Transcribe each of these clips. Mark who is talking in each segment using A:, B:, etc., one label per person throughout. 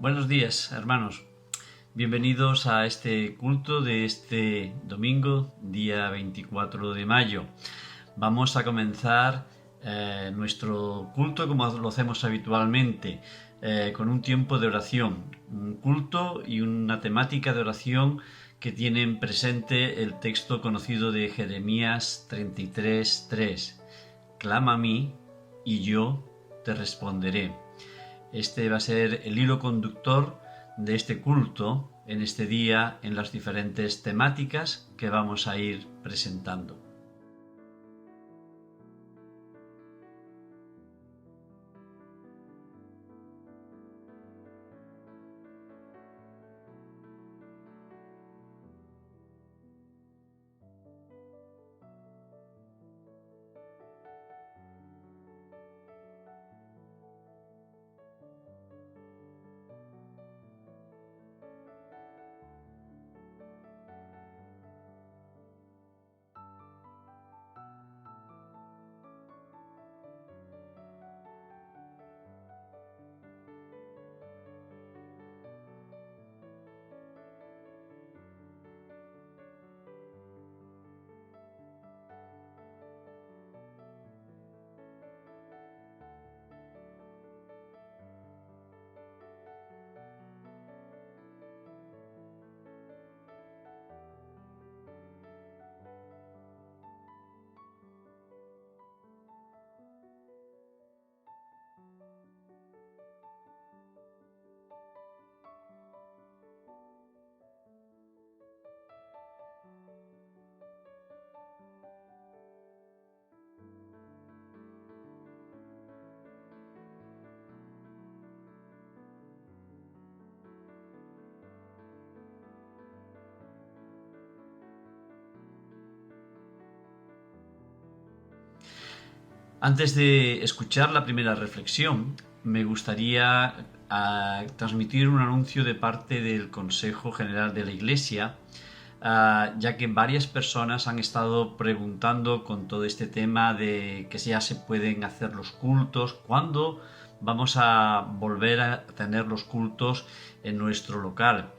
A: Buenos días, hermanos. Bienvenidos a este culto de este domingo, día 24 de mayo. Vamos a comenzar nuestro culto como lo hacemos habitualmente, con un tiempo de oración, un culto y una temática de oración que tienen presente el texto conocido de Jeremías 33:3. Clama a mí y yo te responderé. Este va a ser el hilo conductor de este culto en este día en las diferentes temáticas que vamos a ir presentando. Antes de escuchar la primera reflexión, me gustaría transmitir un anuncio de parte del Consejo General de la Iglesia, ya que varias personas han estado preguntando con todo este tema de que ya se pueden hacer los cultos, cuándo vamos a volver a tener los cultos en nuestro local.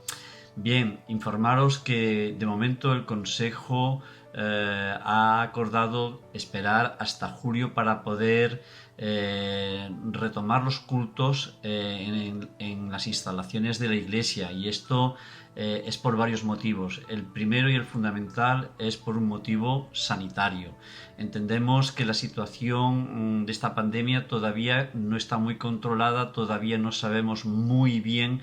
A: Bien, informaros que de momento el Consejo ha acordado esperar hasta julio para poder retomar los cultos en las instalaciones de la iglesia, y esto es por varios motivos. El primero y el fundamental es por un motivo sanitario. Entendemos que la situación de esta pandemia todavía no está muy controlada, todavía no sabemos muy bien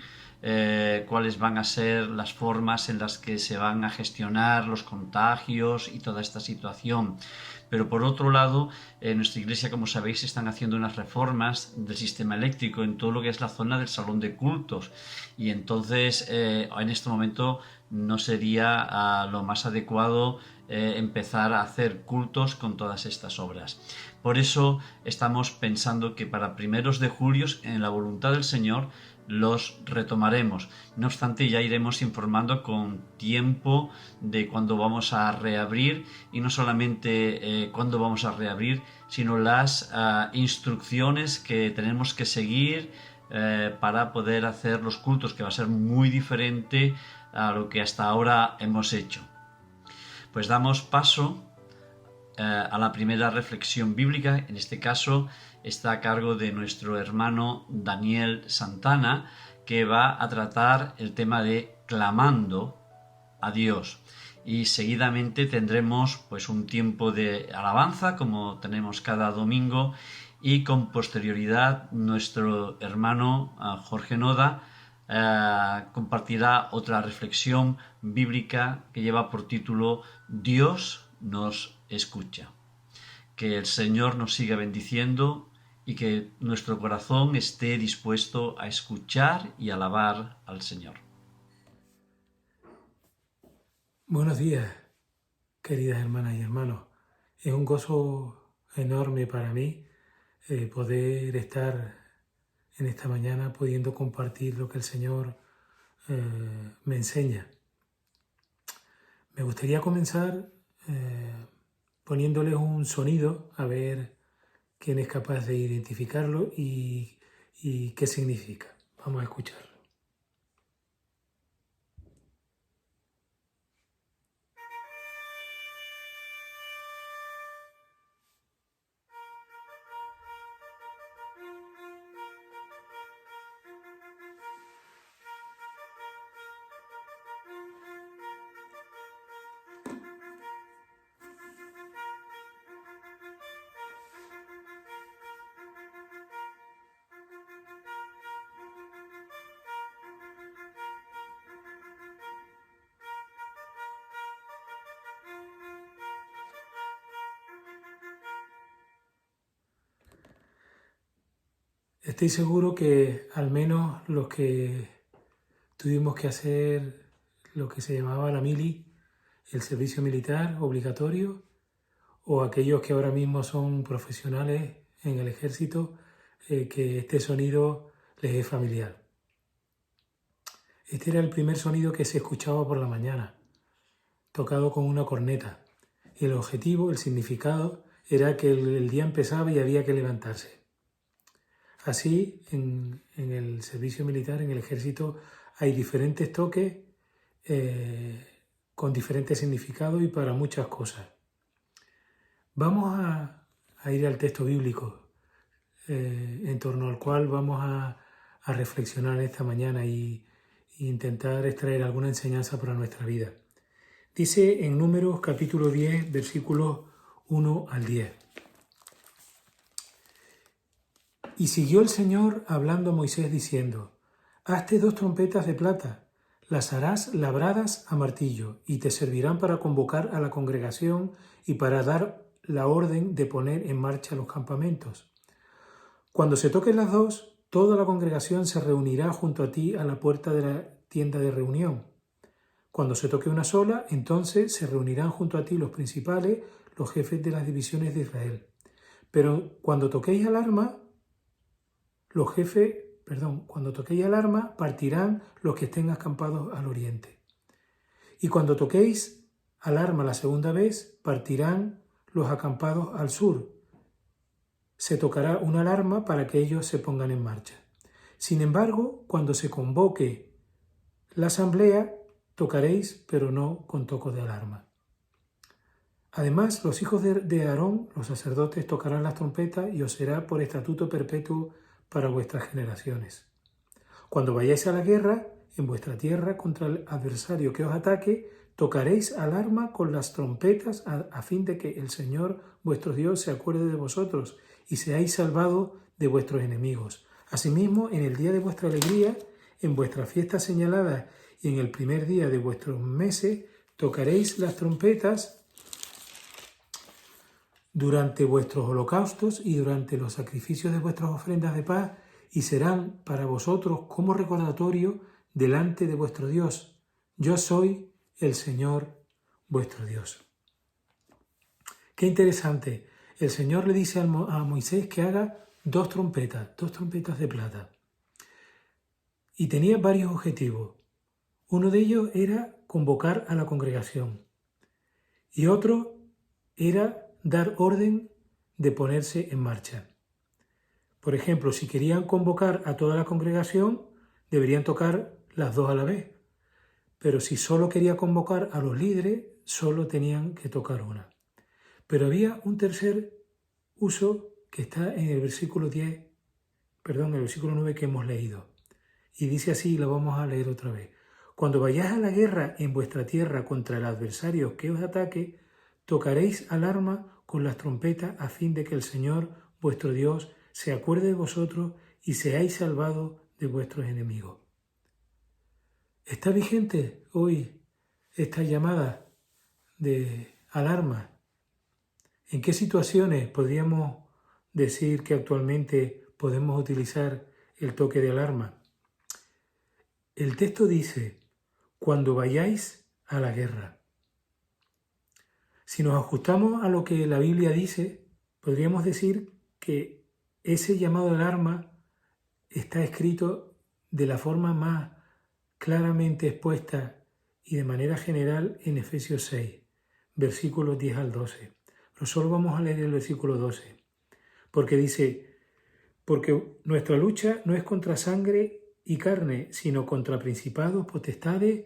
A: cuáles van a ser las formas en las que se van a gestionar los contagios y toda esta situación. Pero por otro lado, en nuestra iglesia, como sabéis, están haciendo unas reformas del sistema eléctrico en todo lo que es la zona del salón de cultos, y entonces en este momento no sería lo más adecuado empezar a hacer cultos con todas estas obras. Por eso estamos pensando que para primeros de julio, en la voluntad del Señor, los retomaremos. No obstante, ya iremos informando con tiempo de cuándo vamos a reabrir, y no solamente cuándo vamos a reabrir, sino las instrucciones que tenemos que seguir para poder hacer los cultos, que va a ser muy diferente a lo que hasta ahora hemos hecho. Pues damos paso a la primera reflexión bíblica. En este caso está a cargo de nuestro hermano Daniel Santana, que va a tratar el tema de clamando a Dios. Y seguidamente tendremos pues un tiempo de alabanza, como tenemos cada domingo, y con posterioridad nuestro hermano Jorge Noda compartirá otra reflexión bíblica que lleva por título Dios nos escucha. Que el Señor nos siga bendiciendo y que nuestro corazón esté dispuesto a escuchar y alabar al Señor.
B: Buenos días, queridas hermanas y hermanos. Es un gozo enorme para mí poder estar en esta mañana pudiendo compartir lo que el Señor me enseña. Me gustaría comenzar poniéndoles un sonido, a ver quién es capaz de identificarlo y qué significa. Vamos a escucharlo. Estoy seguro que al menos los que tuvimos que hacer lo que se llamaba la mili, el servicio militar obligatorio, o aquellos que ahora mismo son profesionales en el ejército, que este sonido les es familiar. Este era el primer sonido que se escuchaba por la mañana, tocado con una corneta. Y el objetivo, el significado, era que el día empezaba y había que levantarse. Así, en el servicio militar, en el ejército, hay diferentes toques con diferentes significados y para muchas cosas. Vamos a ir al texto bíblico en torno al cual vamos a reflexionar esta mañana e intentar extraer alguna enseñanza para nuestra vida. Dice en Números capítulo 10, versículos 1 al 10. Y siguió el Señor hablando a Moisés diciendo: Hazte 2 trompetas de plata, las harás labradas a martillo, y te servirán para convocar a la congregación y para dar la orden de poner en marcha los campamentos. Cuando se toquen las 2, toda la congregación se reunirá junto a ti a la puerta de la tienda de reunión. Cuando se toque una sola, entonces se reunirán junto a ti los principales, los jefes de las divisiones de Israel. Pero cuando toquéis alarma, cuando toquéis alarma, partirán los que estén acampados al oriente. Y cuando toquéis alarma la segunda vez, partirán los acampados al sur. Se tocará una alarma para que ellos se pongan en marcha. Sin embargo, cuando se convoque la asamblea, tocaréis, pero no con toco de alarma. Además, los hijos de Aarón, los sacerdotes, tocarán las trompetas y os será por estatuto perpetuo para vuestras generaciones. Cuando vayáis a la guerra en vuestra tierra contra el adversario que os ataque, tocaréis alarma con las trompetas a fin de que el Señor vuestro Dios se acuerde de vosotros y seáis salvados de vuestros enemigos. Asimismo, en el día de vuestra alegría, en vuestras fiestas señaladas y en el primer día de vuestros meses, tocaréis las trompetas durante vuestros holocaustos y durante los sacrificios de vuestras ofrendas de paz, y serán para vosotros como recordatorio delante de vuestro Dios. Yo soy el Señor vuestro Dios. Qué interesante. El Señor le dice a Moisés que haga 2 trompetas de plata. Y tenía varios objetivos. Uno de ellos era convocar a la congregación. Y otro era dar orden de ponerse en marcha. Por ejemplo, si querían convocar a toda la congregación, deberían tocar las 2 a la vez. Pero si solo quería convocar a los líderes, solo tenían que tocar una. Pero había un tercer uso que está en el versículo 9 que hemos leído. Y dice así, y lo vamos a leer otra vez. Cuando vayáis a la guerra en vuestra tierra contra el adversario que os ataque, tocaréis alarma con las trompetas a fin de que el Señor vuestro Dios se acuerde de vosotros y seáis salvados de vuestros enemigos. ¿Está vigente hoy esta llamada de alarma? ¿En qué situaciones podríamos decir que actualmente podemos utilizar el toque de alarma? El texto dice, cuando vayáis a la guerra. Si nos ajustamos a lo que la Biblia dice, podríamos decir que ese llamado de alarma está escrito de la forma más claramente expuesta y de manera general en Efesios 6, versículos 10 al 12. Pero solo vamos a leer el versículo 12, porque dice, porque nuestra lucha no es contra sangre y carne, sino contra principados, potestades,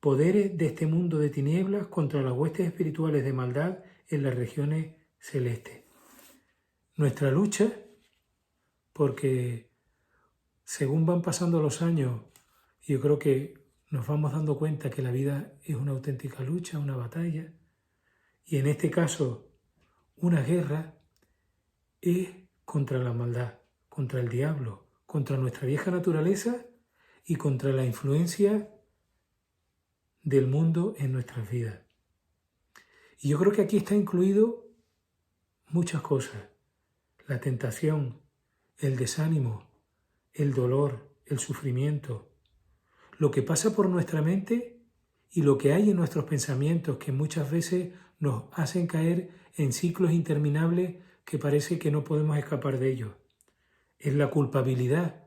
B: poderes de este mundo de tinieblas, contra las huestes espirituales de maldad en las regiones celestes. Nuestra lucha, porque según van pasando los años, yo creo que nos vamos dando cuenta que la vida es una auténtica lucha, una batalla, y en este caso, una guerra es contra la maldad, contra el diablo, contra nuestra vieja naturaleza y contra la influencia del mundo en nuestras vidas. Y yo creo que aquí está incluido muchas cosas. La tentación, el desánimo, el dolor, el sufrimiento, lo que pasa por nuestra mente y lo que hay en nuestros pensamientos que muchas veces nos hacen caer en ciclos interminables que parece que no podemos escapar de ellos. Es la culpabilidad,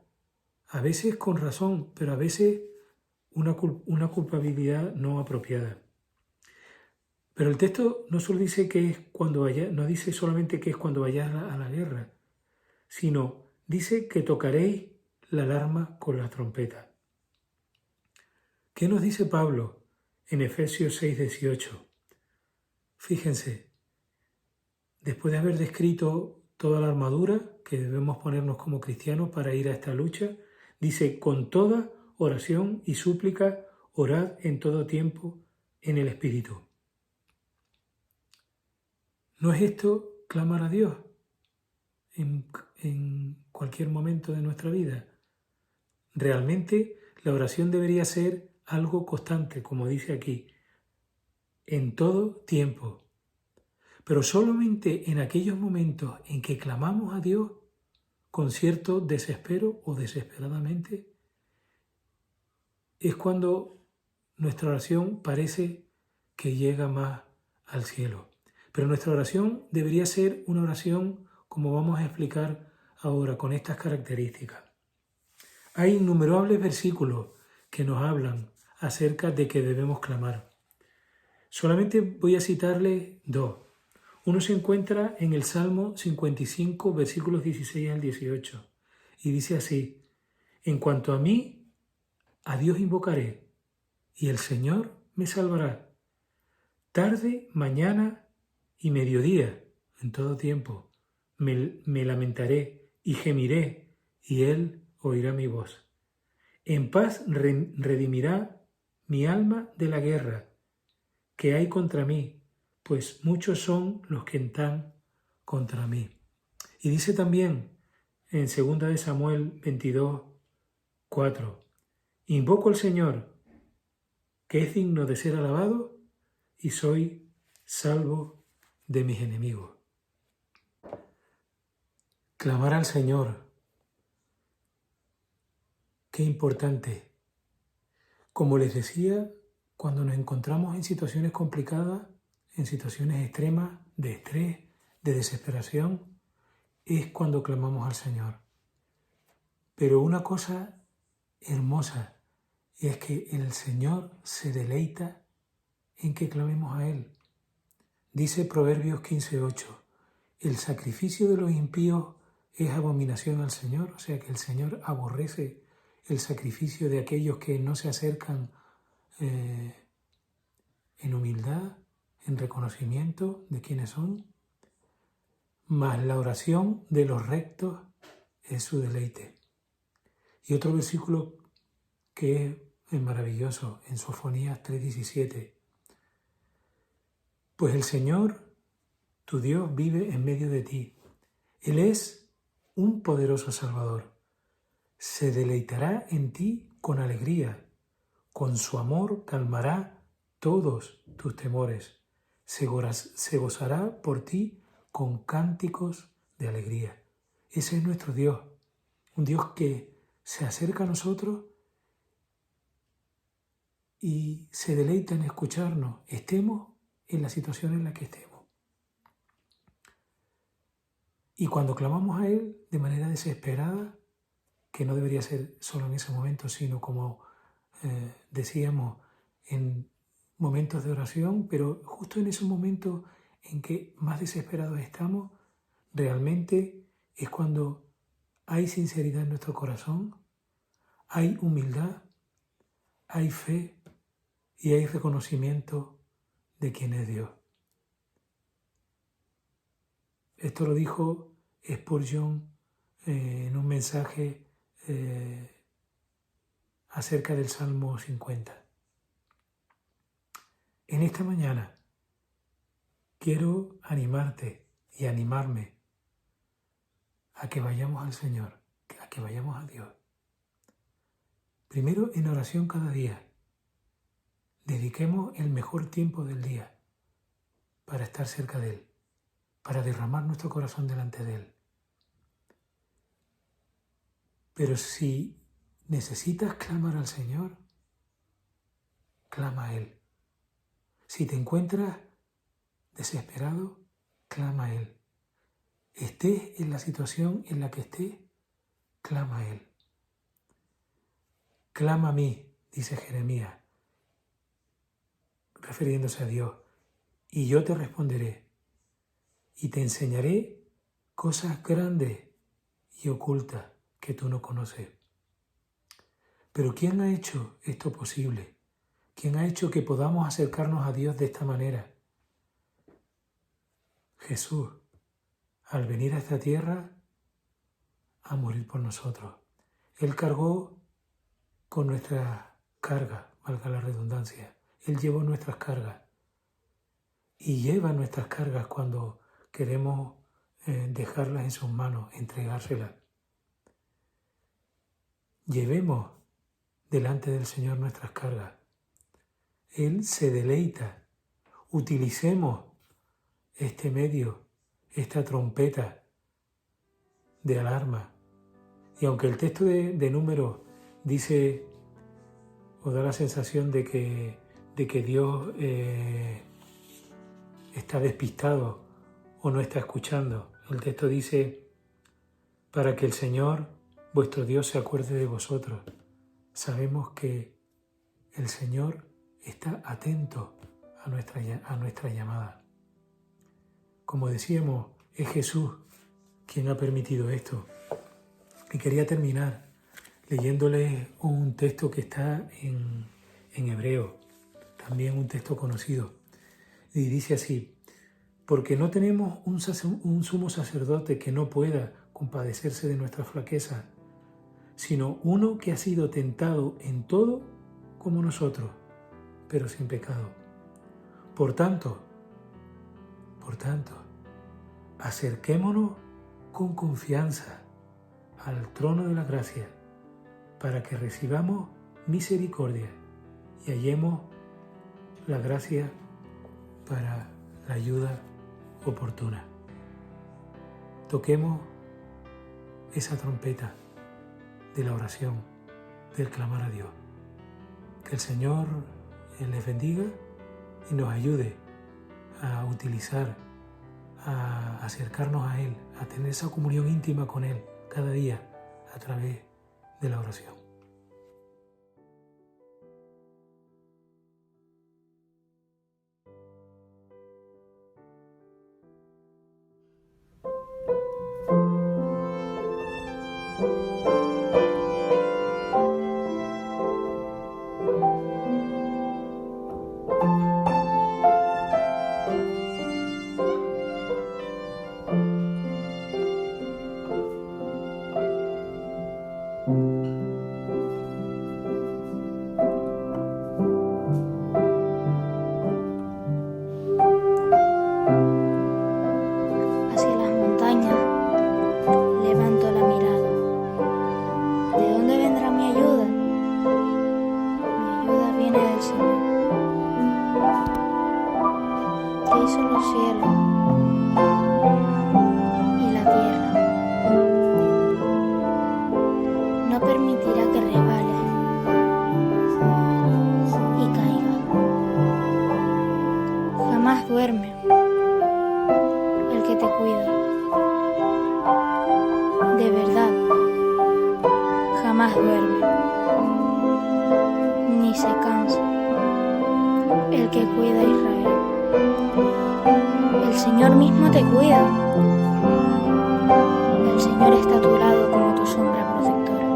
B: a veces con razón, pero a veces una culpabilidad no apropiada. Pero el texto no solo dice que es cuando no dice solamente que es cuando vayáis a la guerra, sino dice que tocaréis la alarma con la trompeta. ¿Qué nos dice Pablo en Efesios 6:18? Fíjense, después de haber descrito toda la armadura que debemos ponernos como cristianos para ir a esta lucha, dice, con toda oración y súplica, orad en todo tiempo en el Espíritu. ¿No es esto clamar a Dios en cualquier momento de nuestra vida? Realmente la oración debería ser algo constante, como dice aquí, en todo tiempo. Pero solamente en aquellos momentos en que clamamos a Dios con cierto desespero o desesperadamente, es cuando nuestra oración parece que llega más al cielo. Pero nuestra oración debería ser una oración como vamos a explicar ahora, con estas características. Hay innumerables versículos que nos hablan acerca de que debemos clamar. Solamente voy a citarles dos. Uno se encuentra en el Salmo 55, versículos 16 al 18, y dice así, en cuanto a mí, a Dios invocaré, y el Señor me salvará. Tarde, mañana y mediodía, en todo tiempo, me lamentaré y gemiré, y Él oirá mi voz. En paz redimirá mi alma de la guerra que hay contra mí, pues muchos son los que están contra mí. Y dice también en 2 de Samuel 22, 4, invoco al Señor, que es digno de ser alabado, y soy salvo de mis enemigos. Clamar al Señor, qué importante. Como les decía, cuando nos encontramos en situaciones complicadas, en situaciones extremas de estrés, de desesperación, es cuando clamamos al Señor. Pero una cosa hermosa es que el Señor se deleita en que clamemos a Él. Dice Proverbios 15:8, el sacrificio de los impíos es abominación al Señor, o sea que el Señor aborrece el sacrificio de aquellos que no se acercan en humildad, en reconocimiento de quiénes son, mas la oración de los rectos es su deleite. Y otro versículo que es maravilloso, en Sofonías 3:17, pues el Señor, tu Dios, vive en medio de ti. Él es un poderoso Salvador. Se deleitará en ti con alegría. Con su amor calmará todos tus temores. Se gozará por ti con cánticos de alegría. Ese es nuestro Dios. Un Dios que se acerca a nosotros y se deleita en escucharnos, estemos en la situación en la que estemos. Y cuando clamamos a Él de manera desesperada, que no debería ser solo en ese momento, sino como decíamos, en momentos de oración, pero justo en esos momentos en que más desesperados estamos, realmente es cuando hay sinceridad en nuestro corazón, hay humildad, hay fe y hay reconocimiento de quién es Dios. Esto lo dijo Spurgeon en un mensaje acerca del Salmo 50. En esta mañana quiero animarte y animarme a que vayamos al Señor, a que vayamos a Dios. Primero en oración cada día. Dediquemos el mejor tiempo del día para estar cerca de Él, para derramar nuestro corazón delante de Él. Pero si necesitas clamar al Señor, clama a Él. Si te encuentras desesperado, clama a Él. Estés en la situación en la que estés, clama a Él. Clama a mí, dice Jeremías, refiriéndose a Dios, y yo te responderé, y te enseñaré cosas grandes y ocultas que tú no conoces. Pero ¿quién ha hecho esto posible? ¿Quién ha hecho que podamos acercarnos a Dios de esta manera? Jesús, al venir a esta tierra, a morir por nosotros. Él cargó con nuestras cargas, valga la redundancia. Él llevó nuestras cargas y lleva nuestras cargas cuando queremos dejarlas en sus manos, entregárselas. Llevemos delante del Señor nuestras cargas. Él se deleita. Utilicemos este medio, esta trompeta de alarma. Y aunque el texto de Números dice o da la sensación de que Dios está despistado o no está escuchando, el texto dice: para que el Señor, vuestro Dios, se acuerde de vosotros. Sabemos que el Señor está atento a nuestra llamada. Como decíamos, es Jesús quien ha permitido esto. Y quería terminar leyéndoles un texto que está en hebreo, también un texto conocido. Y dice así: porque no tenemos un sumo sacerdote que no pueda compadecerse de nuestra flaqueza, sino uno que ha sido tentado en todo como nosotros, pero sin pecado. Por tanto, acerquémonos con confianza al trono de la gracia para que recibamos misericordia y hallemos la gracia para la ayuda oportuna. Toquemos esa trompeta de la oración, del clamar a Dios. Que el Señor les bendiga y nos ayude a utilizar, a acercarnos a Él, a tener esa comunión íntima con Él cada día a través de la oración.
C: Hacia las montañas levanto la mirada. ¿De dónde vendrá mi ayuda? Mi ayuda viene del Señor, que hizo los cielos y la tierra. No permitirá que resbales y caigas. Jamás duerme el que te cuida. De verdad, jamás duerme, ni se cansa el que cuida a Israel. El Señor mismo te cuida. El Señor está a tu lado como tu sombra protectora.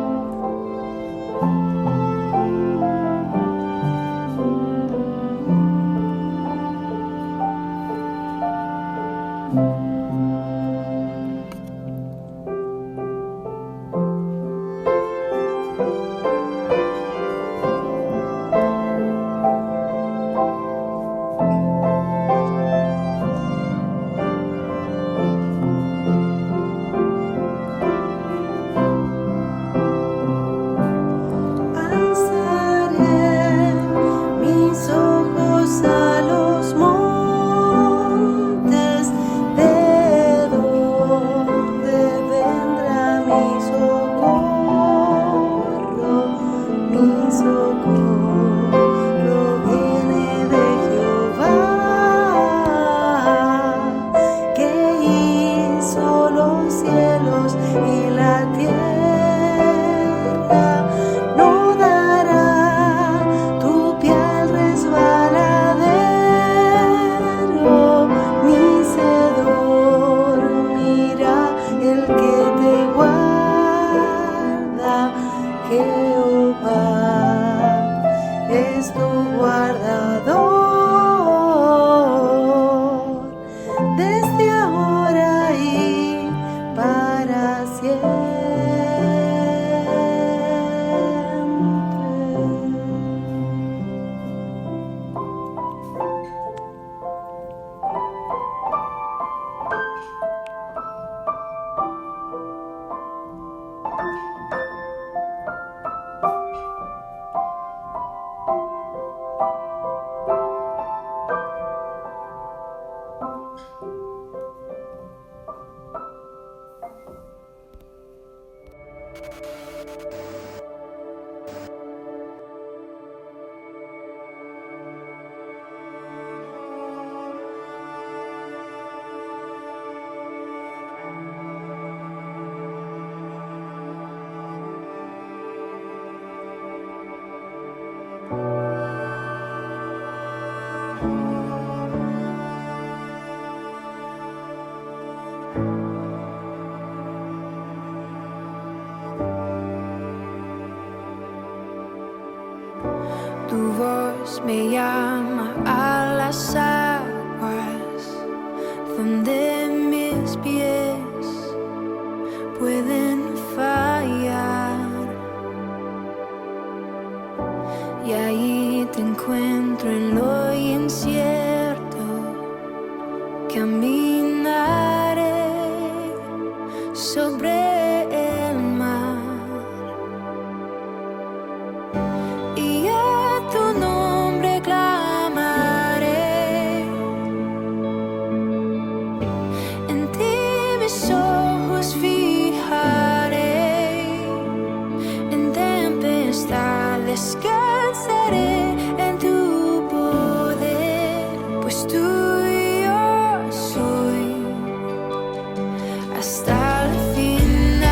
D: guardador, desde ahora y para siempre.
E: Tu voz me llama a las aguas donde mis pies pueden fallar, y ahí te encuentro en lo incierto. Caminaré sobre el mar y a tu nombre clamaré. En ti mis ojos fijaré, en tempestad descansaré en tu poder, pues tuyo soy hasta el final.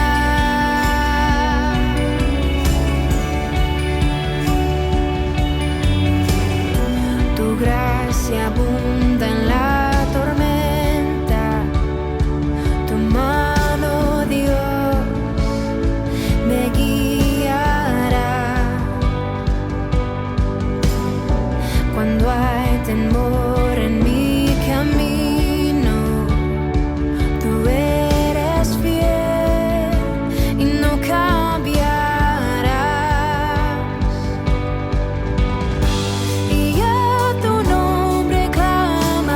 E: Tu gracia abunda en la tormenta, tu mano, Dios, me guiará. Cuando hay temor en mi camino, tú eres fiel y no cambiarás. Y a tu nombre clamaré.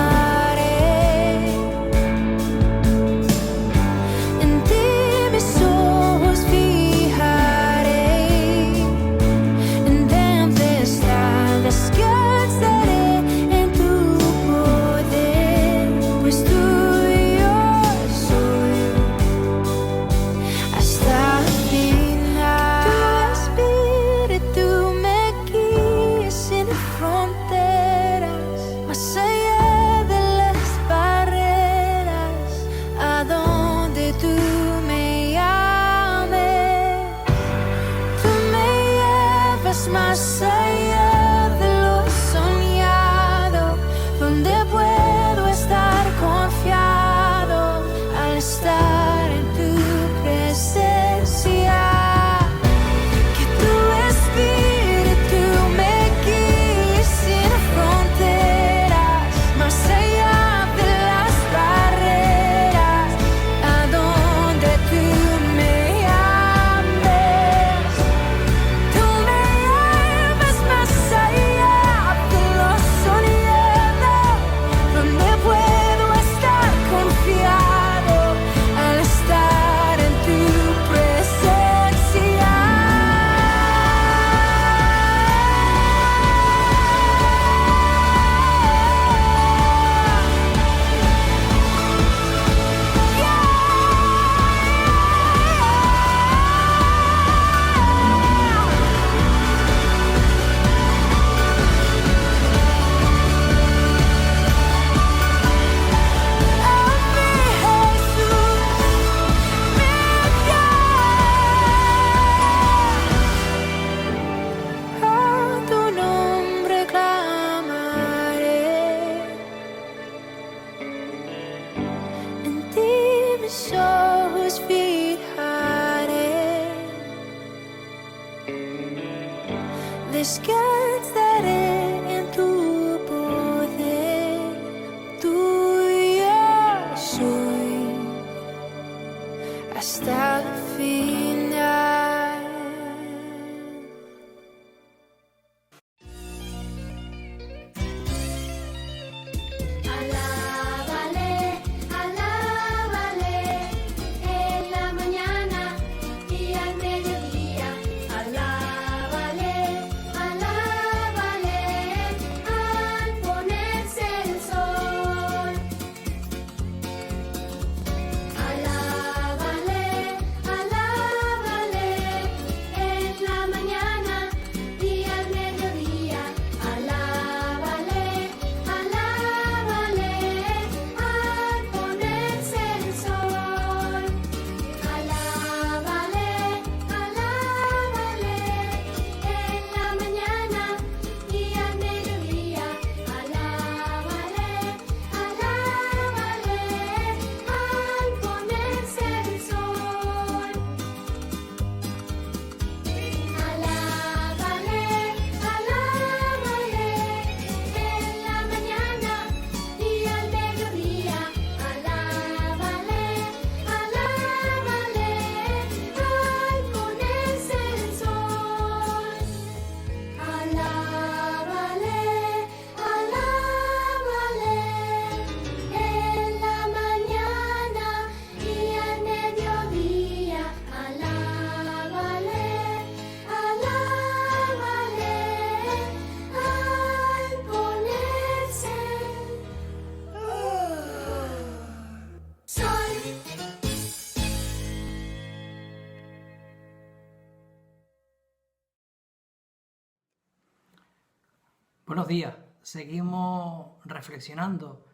F: Buenos días. Seguimos reflexionando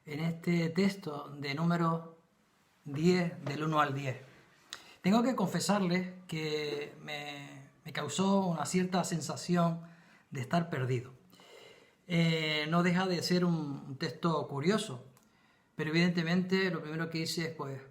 F: en este texto de número 10, del 1 al 10. Tengo que confesarles que me causó una cierta sensación de estar perdido. No deja de ser un texto curioso, pero evidentemente lo primero que hice es pues,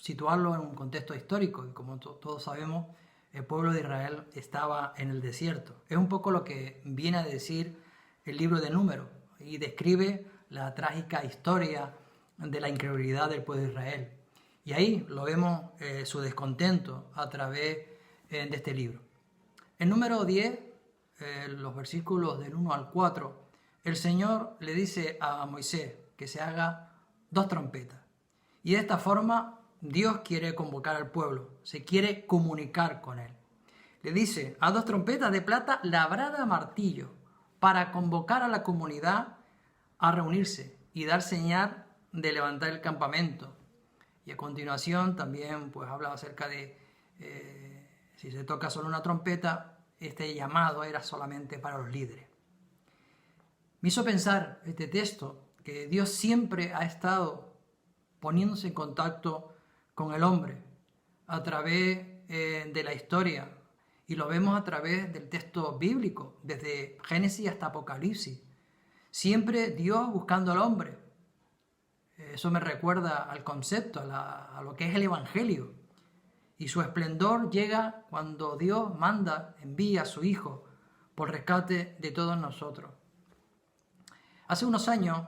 F: situarlo en un contexto histórico, y como todos sabemos, el pueblo de Israel estaba en el desierto. Es un poco lo que viene a decir el libro de Números y describe la trágica historia de la incredulidad del pueblo de Israel. Y ahí lo vemos su descontento a través de este libro. En número 10, los versículos del 1 al 4, el Señor le dice a Moisés que se haga 2 trompetas. Y de esta forma Dios quiere convocar al pueblo, se quiere comunicar con él. Le dice, haz 2 trompetas de plata labrada a martillo para convocar a la comunidad a reunirse y dar señal de levantar el campamento. Y a continuación también pues, habla acerca de si se toca solo una trompeta, este llamado era solamente para los líderes. Me hizo pensar este texto que Dios siempre ha estado poniéndose en contacto con el hombre a través de la historia, y lo vemos a través del texto bíblico, desde Génesis hasta Apocalipsis. Siempre Dios buscando al hombre. Eso me recuerda al concepto, a lo que es el Evangelio. Y su esplendor llega cuando Dios envía a su Hijo por rescate de todos nosotros. Hace unos años,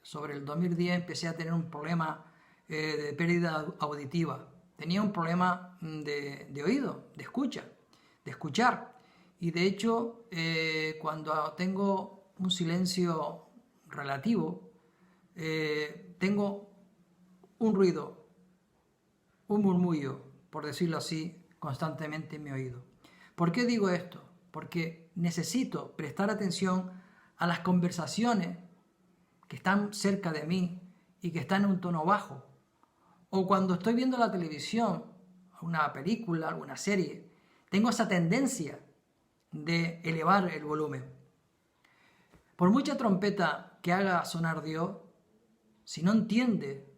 F: sobre el 2010, empecé a tener un problema de pérdida auditiva. Tenía un problema de oído, de escuchar. Y de hecho, cuando tengo un silencio relativo, tengo un ruido, un murmullo, por decirlo así, constantemente en mi oído. ¿Por qué digo esto? Porque necesito prestar atención a las conversaciones que están cerca de mí y que están en un tono bajo. O cuando estoy viendo la televisión, una película, alguna serie, tengo esa tendencia de elevar el volumen. Por mucha trompeta que haga sonar Dios, si no entiende,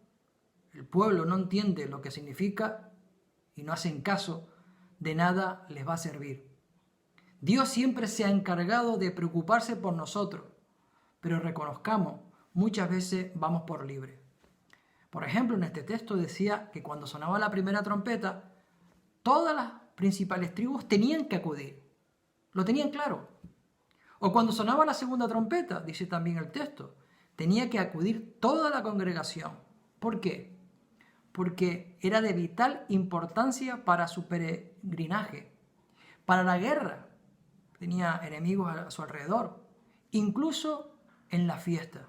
F: el pueblo no entiende lo que significa y no hacen caso, de nada les va a servir. Dios siempre se ha encargado de preocuparse por nosotros, pero reconozcamos, muchas veces vamos por libre. Por ejemplo, en este texto decía que cuando sonaba la primera trompeta, todas las principales tribus tenían que acudir. Lo tenían claro. O cuando sonaba la segunda trompeta, dice también el texto, tenía que acudir toda la congregación. ¿Por qué? Porque era de vital importancia para su peregrinaje, para la guerra. Tenía enemigos a su alrededor, incluso en la fiesta.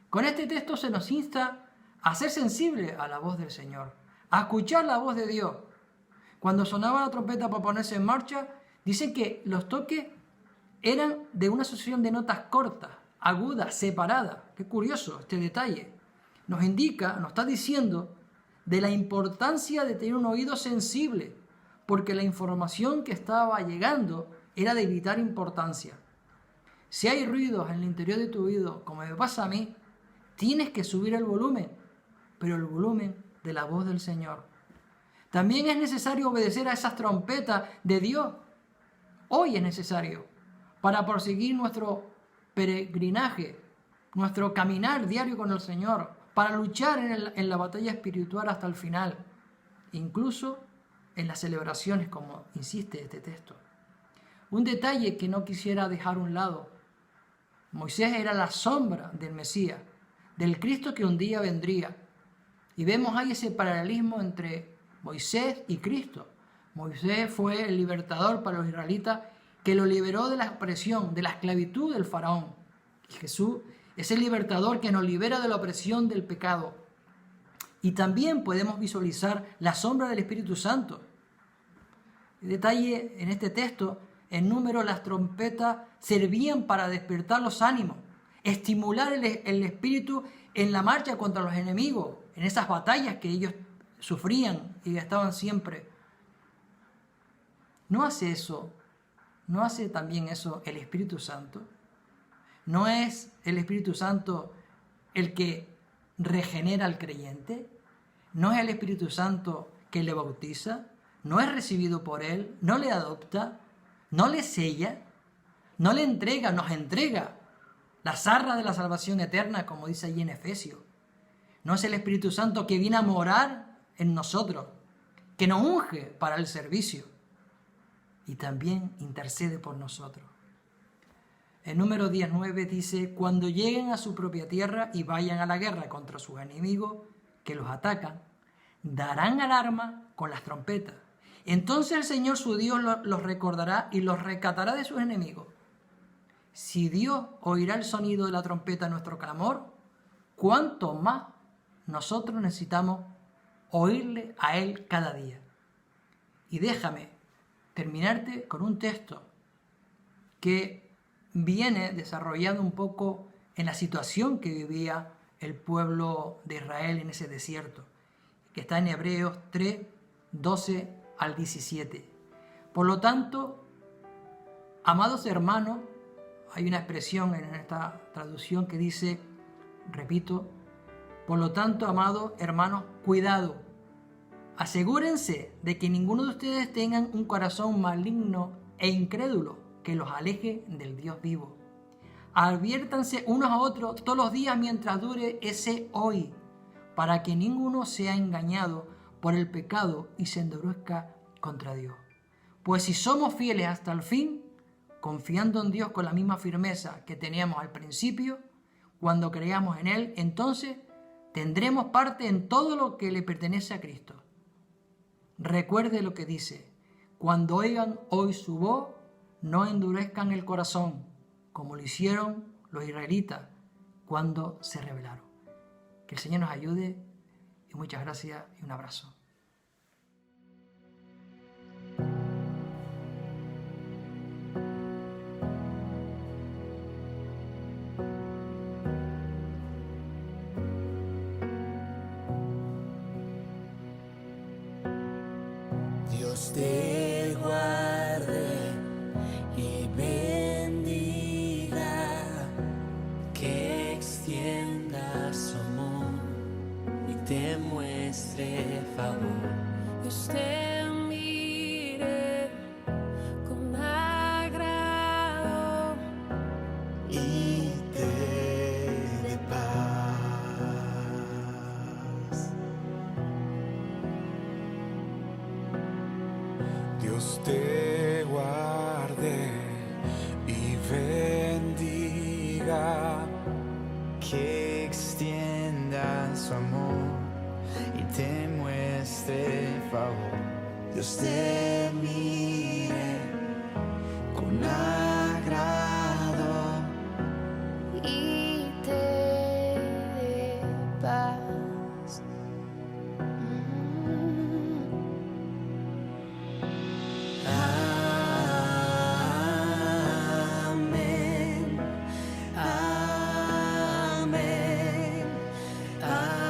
F: Con este texto se nos insta a ser sensible a la voz del Señor, a escuchar la voz de Dios. Cuando sonaba la trompeta para ponerse en marcha, dice que los toques eran de una sucesión de notas cortas, agudas, separadas. Qué curioso este detalle. Nos está diciendo de la importancia de tener un oído sensible, porque la información que estaba llegando era de vital importancia. Si hay ruidos en el interior de tu oído, como me pasa a mí, tienes que subir el volumen, pero el volumen de la voz del Señor. También es necesario obedecer a esas trompetas de Dios. Hoy es necesario para proseguir nuestro peregrinaje, nuestro caminar diario con el Señor, para luchar en la batalla espiritual hasta el final, incluso en las celebraciones, como insiste este texto. Un detalle que no quisiera dejar a un lado: Moisés era la sombra del Mesías, del Cristo que un día vendría. Y vemos ahí ese paralelismo entre Moisés y Cristo. Moisés fue el libertador para los israelitas, que lo liberó de la opresión, de la esclavitud del faraón. Y Jesús es el libertador que nos libera de la opresión del pecado. Y también podemos visualizar la sombra del Espíritu Santo. El detalle en este texto, en Números, las trompetas servían para despertar los ánimos, estimular el espíritu en la marcha contra los enemigos, en esas batallas que ellos sufrían y estaban siempre. No hace eso ¿No hace también eso el Espíritu Santo? ¿No es el Espíritu Santo el que regenera al creyente? ¿No es el Espíritu Santo que le bautiza? ¿No es recibido por Él? ¿No le adopta? ¿No le sella? ¿No le entrega? Nos entrega la zarra de la salvación eterna, como dice allí en Efesios. ¿No es el Espíritu Santo que viene a morar en nosotros, que nos unge para el servicio y también intercede por nosotros? El número 19 dice: cuando lleguen a su propia tierra y vayan a la guerra contra sus enemigos que los atacan, darán alarma con las trompetas. Entonces el Señor su Dios los recordará y los rescatará de sus enemigos. Si Dios oirá el sonido de la trompeta en nuestro clamor, ¿cuánto más nosotros necesitamos oírle a Él cada día? Y déjame terminarte con un texto que viene desarrollando un poco en la situación que vivía el pueblo de Israel en ese desierto, que está en Hebreos 3, 12 al 17. Por lo tanto, amados hermanos, hay una expresión en esta traducción que dice, repito, por lo tanto, amados hermanos, cuidado. Asegúrense de que ninguno de ustedes tengan un corazón maligno e incrédulo que los aleje del Dios vivo. Adviértanse unos a otros todos los días mientras dure ese hoy, para que ninguno sea engañado por el pecado y se endurezca contra Dios. Pues si somos fieles hasta el fin, confiando en Dios con la misma firmeza que teníamos al principio, cuando creamos en Él, entonces tendremos parte en todo lo que le pertenece a Cristo. Recuerde lo que dice: cuando oigan hoy su voz, no endurezcan el corazón, como lo hicieron los israelitas cuando se rebelaron. Que el Señor nos ayude y muchas gracias y un abrazo.
G: Dios te guarde y bendiga, que extienda su amor y te muestre favor.
E: Dios te mire con agrado
G: Y te dé paz. Dios te guarde y bendiga, que extienda su amor y te muestre favor. Dios te mire con agrado
C: y te dé paz.
G: Amén, amén, amén, amén.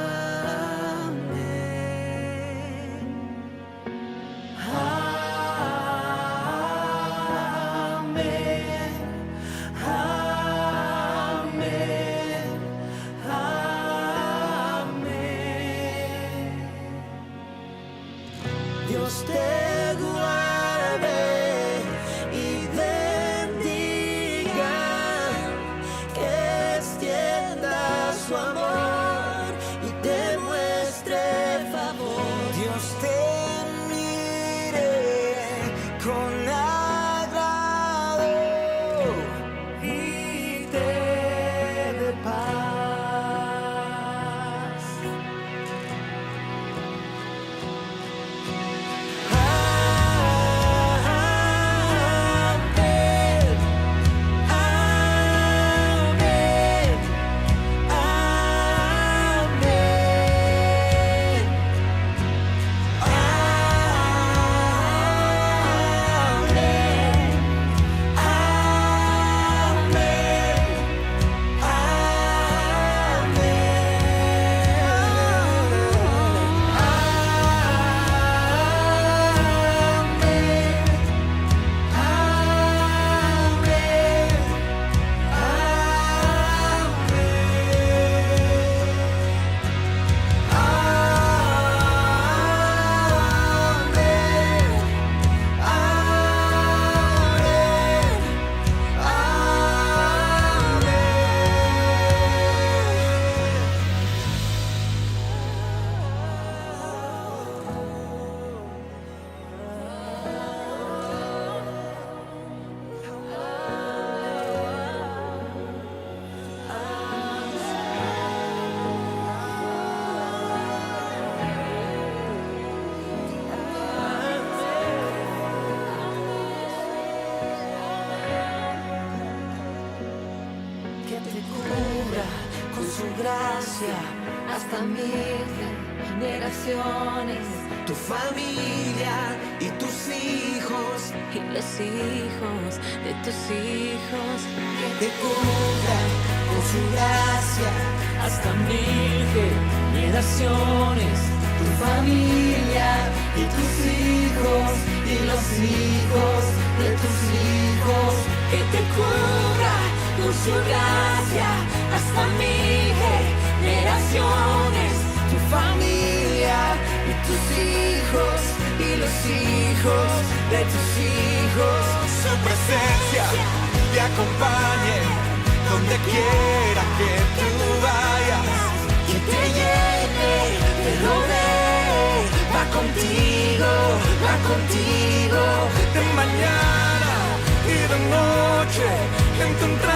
G: su gracia hasta 1000 generaciones. Tu familia y tus hijos y los hijos de tus hijos, que te cubran con su gracia hasta 1000 generaciones. Tu familia y tus hijos y los hijos de tus hijos, que te cubra con su gracia hasta 1000 generaciones. Tu familia y tus hijos y los hijos de tus hijos. Su presencia te acompañe donde quiera que tú vayas y te llene, te rodee, va contigo de mañana y de noche en tu